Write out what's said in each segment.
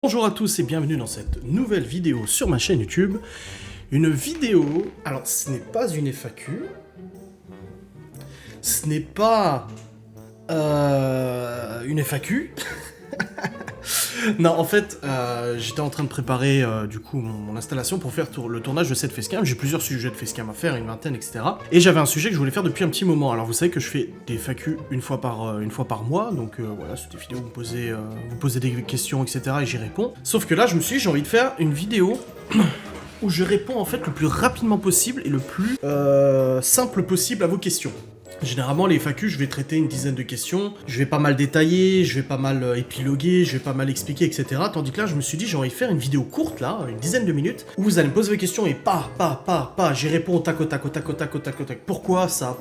Bonjour à tous et bienvenue dans cette nouvelle vidéo sur ma chaîne YouTube. Une vidéo, alors ce n'est pas une FAQ, ce n'est pas une FAQ. Non, en fait, j'étais en train de préparer du coup mon installation pour faire le tournage de cette facecam. J'ai plusieurs sujets de facecam à faire, une vingtaine, etc. Et j'avais un sujet que je voulais faire depuis un petit moment. Alors vous savez que je fais des FAQ une fois par mois, donc voilà, c'est des vidéos où vous posez des questions, etc. et j'y réponds. Sauf que là, je me suis dit, j'ai envie de faire une vidéo où je réponds en fait le plus rapidement possible et le plus simple possible à vos questions. Généralement, les FAQ, je vais traiter une dizaine de questions, je vais pas mal détailler, je vais pas mal épiloguer, je vais pas mal expliquer, etc. Tandis que là, je me suis dit, j'ai envie de faire une vidéo courte, là, une dizaine de minutes, où vous allez me poser vos questions et j'y réponds au tac, au tac, au tac, au tac, au tac, au tac. Pourquoi ça?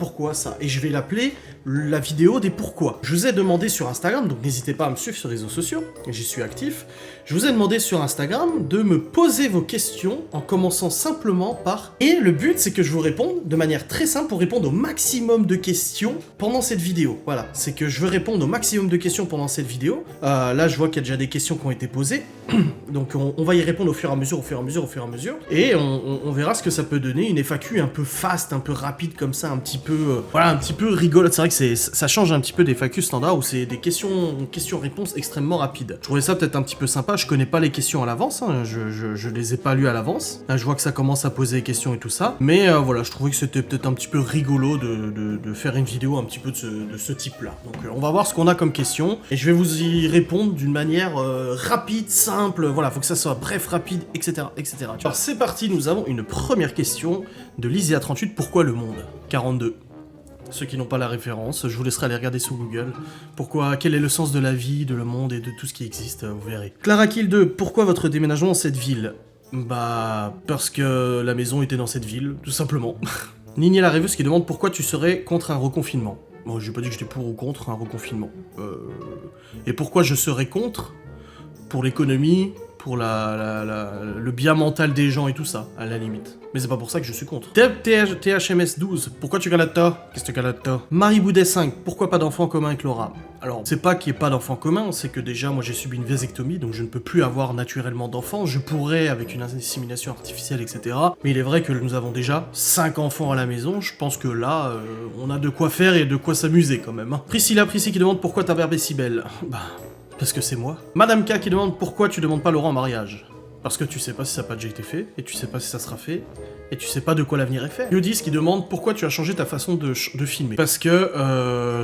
Et je vais l'appeler la vidéo des pourquoi. Je vous ai demandé sur Instagram, donc n'hésitez pas à me suivre sur les réseaux sociaux, j'y suis actif. Je vous ai demandé sur Instagram de me poser vos questions en commençant simplement par... Et le but, c'est que je vous réponde de manière très simple pour répondre au maximum de questions pendant cette vidéo. Voilà, c'est que je veux répondre au maximum de questions pendant cette vidéo. Là, je vois qu'il y a déjà des questions qui ont été posées. Donc, on va y répondre au fur et à mesure. Et on verra ce que ça peut donner. Une FAQ un peu fast, un peu rapide comme ça, un petit peu rigolote. C'est vrai que ça change un petit peu des FAQ standards où c'est des questions-réponses extrêmement rapides. Je trouvais ça peut-être un petit peu sympa. Je connais pas les questions à l'avance, hein. Je les ai pas lues à l'avance. Là, je vois que ça commence à poser des questions et tout ça. Mais voilà, je trouvais que c'était peut-être un petit peu rigolo de faire une vidéo un petit peu de ce type-là. Donc on va voir ce qu'on a comme question. Et je vais vous y répondre d'une manière rapide, simple. Voilà, faut que ça soit bref, rapide, etc. Alors c'est parti, nous avons une première question de Lysia38. Pourquoi le monde 42. Ceux qui n'ont pas la référence, je vous laisserai aller regarder sur Google. Pourquoi, quel est le sens de la vie, de le monde et de tout ce qui existe, vous verrez. Clara Kill 2, pourquoi votre déménagement dans cette ville? Bah, parce que la maison était dans cette ville, tout simplement. Nini la rêveuse qui demande pourquoi tu serais contre un reconfinement. Bon, j'ai pas dit que j'étais pour ou contre un reconfinement. Et pourquoi je serais contre? Pour l'économie, pour le bien mental des gens et tout ça, à la limite. Mais c'est pas pour ça que je suis contre. THMS 12, pourquoi tu galates toi? Qu'est-ce que tu galates toi? Marie Boudet 5, pourquoi pas d'enfant commun avec Laura? Alors, c'est pas qu'il n'y ait pas d'enfant commun, c'est que déjà, moi j'ai subi une vasectomie, donc je ne peux plus avoir naturellement d'enfants. Je pourrais avec une insémination artificielle, etc. Mais il est vrai que nous avons déjà 5 enfants à la maison. Je pense que là, on a de quoi faire et de quoi s'amuser quand même. Hein. Priscilla qui demande pourquoi ta verbe est si belle. Bah, parce que c'est moi. Madame K qui demande pourquoi tu demandes pas Laurent en mariage. Parce que tu sais pas si ça n'a pas déjà été fait, et tu sais pas si ça sera fait, et tu sais pas de quoi l'avenir est fait. Yodis qui demande pourquoi tu as changé ta façon de filmer. Parce que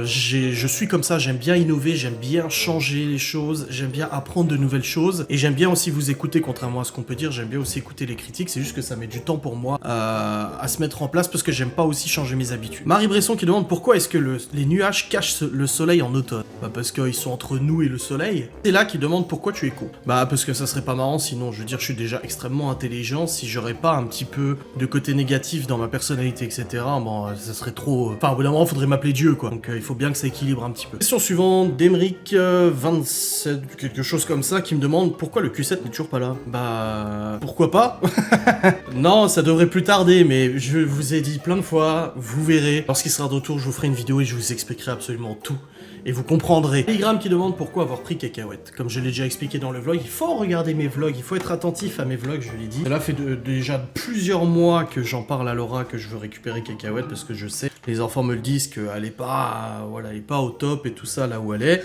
je suis comme ça, j'aime bien innover, j'aime bien changer les choses, j'aime bien apprendre de nouvelles choses, et j'aime bien aussi vous écouter, contrairement à ce qu'on peut dire, j'aime bien aussi écouter les critiques, c'est juste que ça met du temps pour moi à se mettre en place, parce que j'aime pas aussi changer mes habitudes. Marie Bresson qui demande pourquoi est-ce que les nuages cachent le soleil en automne. Bah parce qu'ils sont entre nous et le soleil. C'est là qui demande pourquoi tu es con. Bah parce que ça serait pas marrant sinon, je veux dire, je suis déjà extrêmement intelligent, si j'aurais pas un petit peu de côté négatif dans ma personnalité, etc., bon, ça serait trop... Enfin, au bout d'un moment, faudrait m'appeler Dieu, quoi. Donc, il faut bien que ça équilibre un petit peu. Question suivante, d'Emeric 27, quelque chose comme ça, qui me demande pourquoi le Q7 n'est toujours pas là. Bah... Pourquoi pas? Non, ça devrait plus tarder, mais je vous ai dit plein de fois, vous verrez. Lorsqu'il sera de retour, je vous ferai une vidéo et je vous expliquerai absolument tout. Et vous comprendrez. Telegram qui demande pourquoi avoir pris cacahuète. Comme je l'ai déjà expliqué dans le vlog, il faut regarder mes vlogs, il faut être attentif à mes vlogs, je l'ai dit. Cela fait déjà plusieurs mois que j'en parle à Laura, que je veux récupérer cacahuète, parce que je sais, les enfants me le disent, qu'elle est pas, voilà, elle est pas au top et tout ça, là où elle est.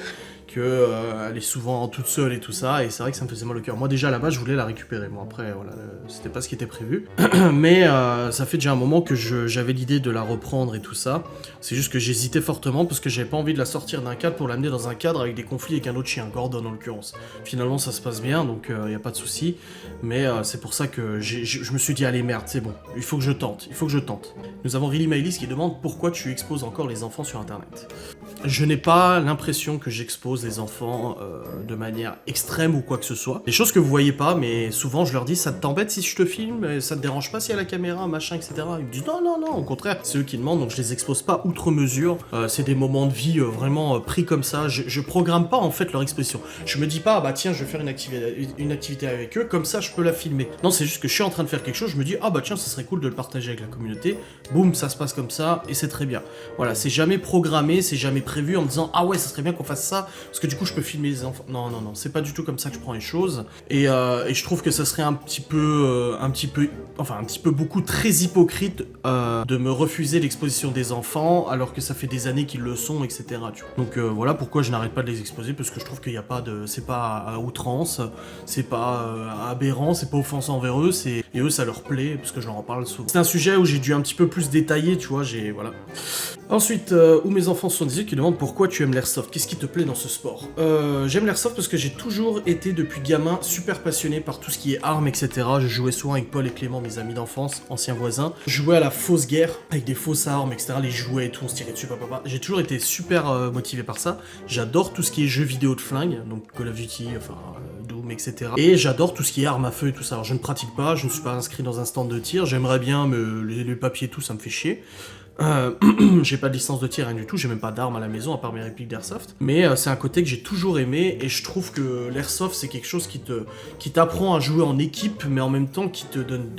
Elle est souvent toute seule et tout ça, et c'est vrai que ça me faisait mal au cœur. Moi déjà à la base je voulais la récupérer, moi après voilà, c'était pas ce qui était prévu. Mais ça fait déjà un moment que j'avais l'idée de la reprendre et tout ça. C'est juste que j'hésitais fortement parce que j'avais pas envie de la sortir d'un cadre pour l'amener dans un cadre avec des conflits avec un autre chien, Gordon en l'occurrence. Finalement ça se passe bien, donc y a pas de souci. Mais c'est pour ça que je me suis dit allez merde, c'est bon, il faut que je tente. Nous avons Riley Maëlys qui demande pourquoi tu exposes encore les enfants sur internet. Je n'ai pas l'impression que j'expose les enfants de manière extrême ou quoi que ce soit. Des choses que vous voyez pas, mais souvent je leur dis ça t'embête si je te filme, ça te dérange pas s'il y a la caméra, machin, etc. Ils me disent non, au contraire, c'est eux qui demandent, donc je les expose pas outre mesure. C'est des moments de vie vraiment pris comme ça. Je programme pas en fait leur expression. Je me dis pas bah tiens je vais faire une activité avec eux, comme ça je peux la filmer. Non, c'est juste que je suis en train de faire quelque chose, je me dis ah bah tiens ça serait cool de le partager avec la communauté. Boum, ça se passe comme ça et c'est très bien. Voilà, c'est jamais programmé, c'est jamais prévu en me disant ah ouais, ça serait bien qu'on fasse ça parce que du coup je peux filmer les enfants. Non, non, non, c'est pas du tout comme ça que je prends les choses. Et je trouve que ça serait un petit peu beaucoup très hypocrite de me refuser l'exposition des enfants alors que ça fait des années qu'ils le sont, etc. Tu vois. Donc voilà pourquoi je n'arrête pas de les exposer, parce que je trouve qu'il n'y a pas de, c'est pas à outrance, c'est pas aberrant, c'est pas offensant envers eux, et eux ça leur plaît parce que je leur en parle souvent. C'est un sujet où j'ai dû un petit peu plus détailler, tu vois, voilà. Ensuite, où mes enfants 78 qui demandent pourquoi tu aimes l'airsoft, qu'est-ce qui te plaît dans ce sport. J'aime l'airsoft parce que j'ai toujours été depuis gamin super passionné par tout ce qui est armes, etc. Je jouais souvent avec Paul et Clément, mes amis d'enfance, anciens voisins. Je jouais à la fausse guerre avec des fausses armes, etc. Les jouets et tout, on se tirait dessus, papa. J'ai toujours été super motivé par ça. J'adore tout ce qui est jeux vidéo de flingue, donc Call of Duty, Doom, etc. Et j'adore tout ce qui est armes à feu et tout ça. Alors je ne pratique pas, je ne suis pas inscrit dans un stand de tir. J'aimerais bien, mais les papiers et tout, ça me fait chier. J'ai pas de licence de tir, rien du tout, j'ai même pas d'armes à la maison à part mes répliques d'airsoft. Mais c'est un côté que j'ai toujours aimé et je trouve que l'airsoft c'est quelque chose qui t'apprend à jouer en équipe, mais en même temps qui te donne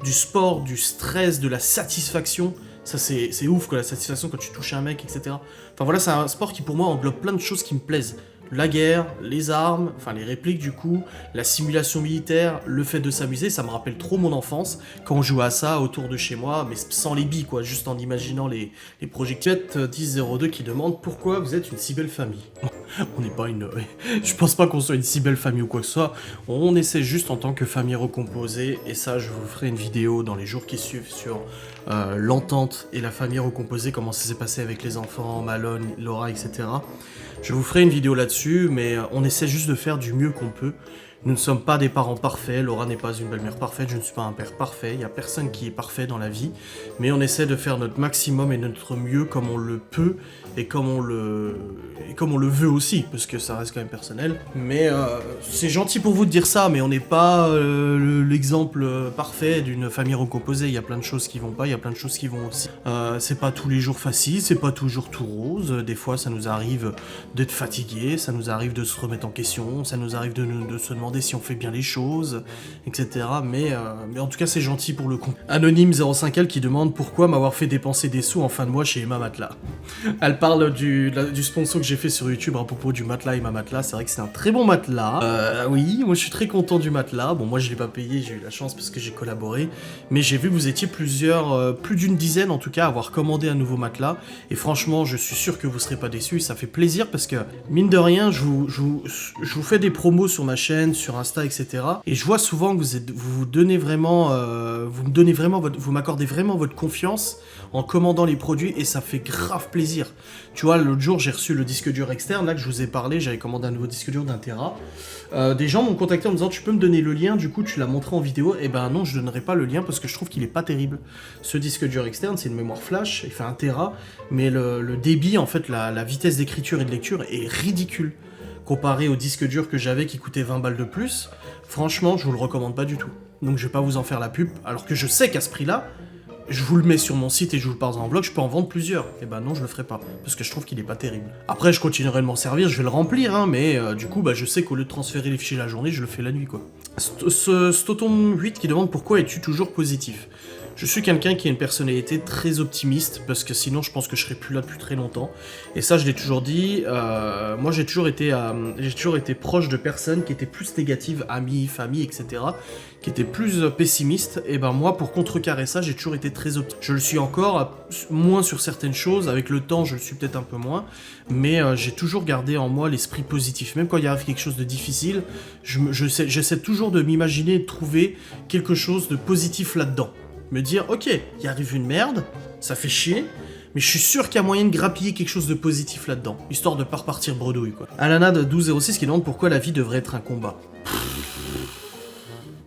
du sport, du stress, de la satisfaction. Ça c'est ouf quoi, la satisfaction quand tu touches un mec, etc. Enfin voilà, c'est un sport qui pour moi englobe plein de choses qui me plaisent. La guerre, les armes, enfin les répliques du coup, la simulation militaire, le fait de s'amuser, ça me rappelle trop mon enfance quand on jouait à ça autour de chez moi, mais sans les billes quoi, juste en imaginant les projectiles. 1002 qui demande pourquoi vous êtes une si belle famille. On n'est pas une... Je pense pas qu'on soit une si belle famille ou quoi que ce soit, on essaie juste en tant que famille recomposée, et ça je vous ferai une vidéo dans les jours qui suivent sur l'entente et la famille recomposée, comment ça s'est passé avec les enfants, Malone, Laura, etc. Je vous ferai une vidéo là-dessus, mais on essaie juste de faire du mieux qu'on peut. Nous ne sommes pas des parents parfaits, Laura n'est pas une belle-mère parfaite, je ne suis pas un père parfait, il n'y a personne qui est parfait dans la vie, mais on essaie de faire notre maximum et notre mieux comme on le peut, et comme on le veut aussi, parce que ça reste quand même personnel. Mais c'est gentil pour vous de dire ça, mais on n'est pas l'exemple parfait d'une famille recomposée, il y a plein de choses qui vont pas, il y a plein de choses qui vont aussi. C'est pas tous les jours facile, c'est pas toujours tout rose, des fois ça nous arrive d'être fatigué, ça nous arrive de se remettre en question, ça nous arrive de se demander si on fait bien les choses, etc. Mais en tout cas, c'est gentil pour le compte. Anonyme 05L qui demande pourquoi m'avoir fait dépenser des sous en fin de mois chez Emma Matelas. Elle parle du sponsor que j'ai fait sur YouTube à propos du matelas Emma Matelas. C'est vrai que c'est un très bon matelas. Oui, moi je suis très content du matelas. Bon, moi je l'ai pas payé, j'ai eu la chance parce que j'ai collaboré. Mais j'ai vu que vous étiez plus d'une dizaine en tout cas à avoir commandé un nouveau matelas. Et franchement, je suis sûr que vous serez pas déçus. Ça fait plaisir parce que, mine de rien, je vous fais des promos sur ma chaîne, sur Insta, etc. Et je vois souvent que vous m'accordez vraiment votre confiance en commandant les produits et ça fait grave plaisir. Tu vois, l'autre jour, j'ai reçu le disque dur externe, là que je vous ai parlé, j'avais commandé un nouveau disque dur d'1 Tera. Des gens m'ont contacté en me disant tu peux me donner le lien, du coup tu l'as montré en vidéo. Et ben non, je donnerai pas le lien parce que je trouve qu'il est pas terrible. Ce disque dur externe, c'est une mémoire flash, il fait 1 Tera, mais le débit, en fait, la vitesse d'écriture et de lecture est ridicule. Comparé au disque dur que j'avais qui coûtait 20 balles de plus, franchement, je vous le recommande pas du tout. Donc je vais pas vous en faire la pub, alors que je sais qu'à ce prix-là, je vous le mets sur mon site et je vous le parle en blog, je peux en vendre plusieurs. Et ben non, je le ferai pas, parce que je trouve qu'il est pas terrible. Après, je continuerai de m'en servir, je vais le remplir, hein, mais du coup, je sais qu'au lieu de transférer les fichiers la journée, je le fais la nuit, quoi. Stoton 8 qui demande pourquoi es-tu toujours positif. Je suis quelqu'un qui a une personnalité très optimiste, parce que sinon je pense que je serais plus là depuis très longtemps. Et ça je l'ai toujours dit, moi j'ai toujours été proche de personnes qui étaient plus négatives, amis, famille, etc. Qui étaient plus pessimistes. Et ben moi pour contrecarrer ça, j'ai toujours été très optimiste. Je le suis encore, moins sur certaines choses, avec le temps je le suis peut-être un peu moins, mais j'ai toujours gardé en moi l'esprit positif. Même quand il arrive quelque chose de difficile, j'essaie toujours de m'imaginer et de trouver quelque chose de positif là-dedans. Me dire, ok, il arrive une merde, ça fait chier, mais je suis sûr qu'il y a moyen de grappiller quelque chose de positif là-dedans, histoire de pas repartir bredouille, quoi. Alana de 1206 qui demande pourquoi la vie devrait être un combat.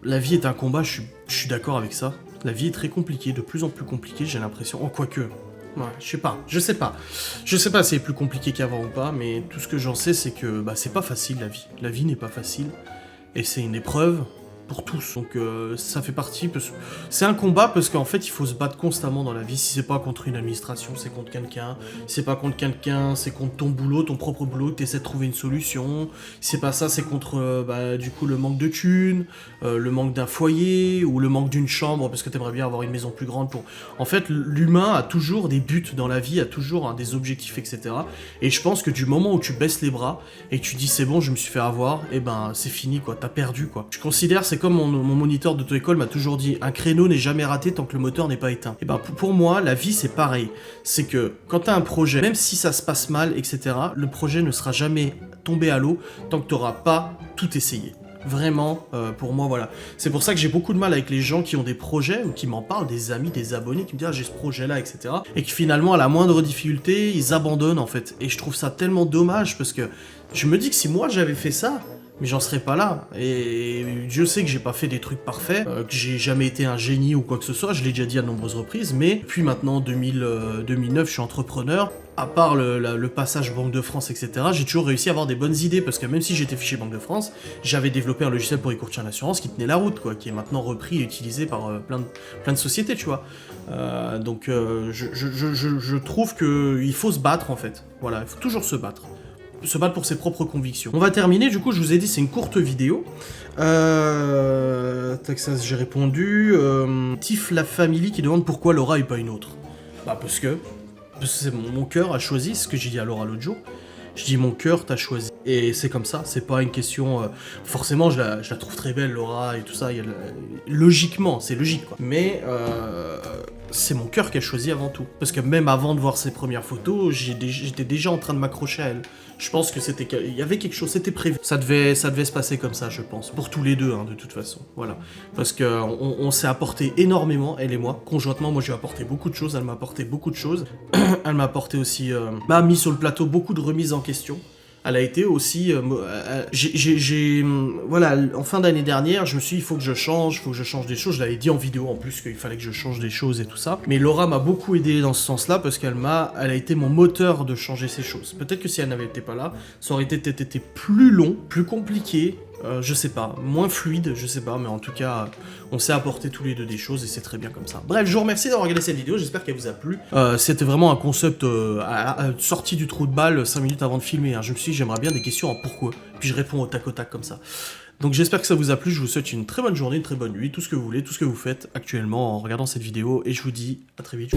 La vie est un combat, je suis d'accord avec ça. La vie est très compliquée, de plus en plus compliquée, j'ai l'impression. Oh, quoique. Ouais, je sais pas. Je sais pas si c'est plus compliqué qu'avant ou pas, mais tout ce que j'en sais, c'est que c'est pas facile la vie. La vie n'est pas facile, et c'est une épreuve. pour tous. Donc ça fait partie, c'est un combat parce qu'en fait il faut se battre constamment dans la vie. Si c'est pas contre une administration, c'est contre quelqu'un. Si c'est pas contre quelqu'un, c'est contre ton boulot, ton propre boulot, que t'essaies de trouver une solution. Si c'est pas ça, c'est contre du coup le manque de thunes, le manque d'un foyer ou le manque d'une chambre parce que t'aimerais bien avoir une maison plus grande pour... En fait, l'humain a toujours des buts dans la vie, a toujours des objectifs, etc. Et je pense que du moment où tu baisses les bras et que tu dis c'est bon, je me suis fait avoir, et ben c'est fini quoi, t'as perdu quoi. Je considère, c'est comme mon moniteur d'auto-école m'a toujours dit, un créneau n'est jamais raté tant que le moteur n'est pas éteint. Et ben pour moi, la vie c'est pareil. C'est que quand t'as un projet, même si ça se passe mal, etc., le projet ne sera jamais tombé à l'eau tant que t'auras pas tout essayé. Vraiment, pour moi, voilà. C'est pour ça que j'ai beaucoup de mal avec les gens qui ont des projets ou qui m'en parlent, des amis, des abonnés, qui me disent « Ah, j'ai ce projet-là, etc. » Et qui finalement, à la moindre difficulté, ils abandonnent, en fait. Et je trouve ça tellement dommage, parce que je me dis que si moi, j'avais fait ça, mais j'en serais pas là. Et Dieu sait que j'ai pas fait des trucs parfaits, que j'ai jamais été un génie ou quoi que ce soit, je l'ai déjà dit à de nombreuses reprises, mais depuis maintenant 2009, je suis entrepreneur. À part le passage Banque de France, etc., j'ai toujours réussi à avoir des bonnes idées, parce que même si j'étais fiché Banque de France, j'avais développé un logiciel pour les courtiers en assurance qui tenait la route, quoi, qui est maintenant repris et utilisé par plein de sociétés, tu vois. Donc je trouve qu'il faut se battre, en fait. Voilà, il faut toujours se battre pour ses propres convictions. On va terminer, du coup, je vous ai dit, c'est une courte vidéo. Texas, j'ai répondu. Tiff la Family qui demande pourquoi Laura et pas une autre. Bah, parce que c'est mon cœur a choisi, ce que j'ai dit à Laura l'autre jour. Je dis mon cœur t'a choisi. Et c'est comme ça, c'est pas une question... forcément, je la trouve très belle, Laura, et tout ça. Logiquement, c'est logique, quoi. Mais c'est mon cœur qui a choisi avant tout. Parce que même avant de voir ses premières photos, j'étais déjà en train de m'accrocher à elle. Je pense que il y avait quelque chose, c'était prévu. Ça devait se passer comme ça, je pense. Pour tous les deux, hein, de toute façon. Voilà. Parce qu'on s'est apporté énormément, elle et moi. Conjointement, moi, j'ai apporté beaucoup de choses. Elle m'a apporté beaucoup de choses. Elle m'a apporté aussi... m'a mis sur le plateau beaucoup de remises en question. Elle a été aussi... voilà, en fin d'année dernière, je me suis dit, il faut que je change des choses. Je l'avais dit en vidéo en plus qu'il fallait que je change des choses et tout ça. Mais Laura m'a beaucoup aidé dans ce sens-là parce elle a été mon moteur de changer ces choses. Peut-être que si elle n'avait été pas là, ça aurait été plus long, plus compliqué. Je sais pas, moins fluide, je sais pas, mais en tout cas, on s'est apporté tous les deux des choses et c'est très bien comme ça. Bref, je vous remercie d'avoir regardé cette vidéo, j'espère qu'elle vous a plu. C'était vraiment un concept sorti du trou de balle 5 minutes avant de filmer. Hein. Je me suis dit, j'aimerais bien des questions en pourquoi, puis je réponds au tac comme ça. Donc j'espère que ça vous a plu, je vous souhaite une très bonne journée, une très bonne nuit, tout ce que vous voulez, tout ce que vous faites actuellement en regardant cette vidéo, et je vous dis à très vite.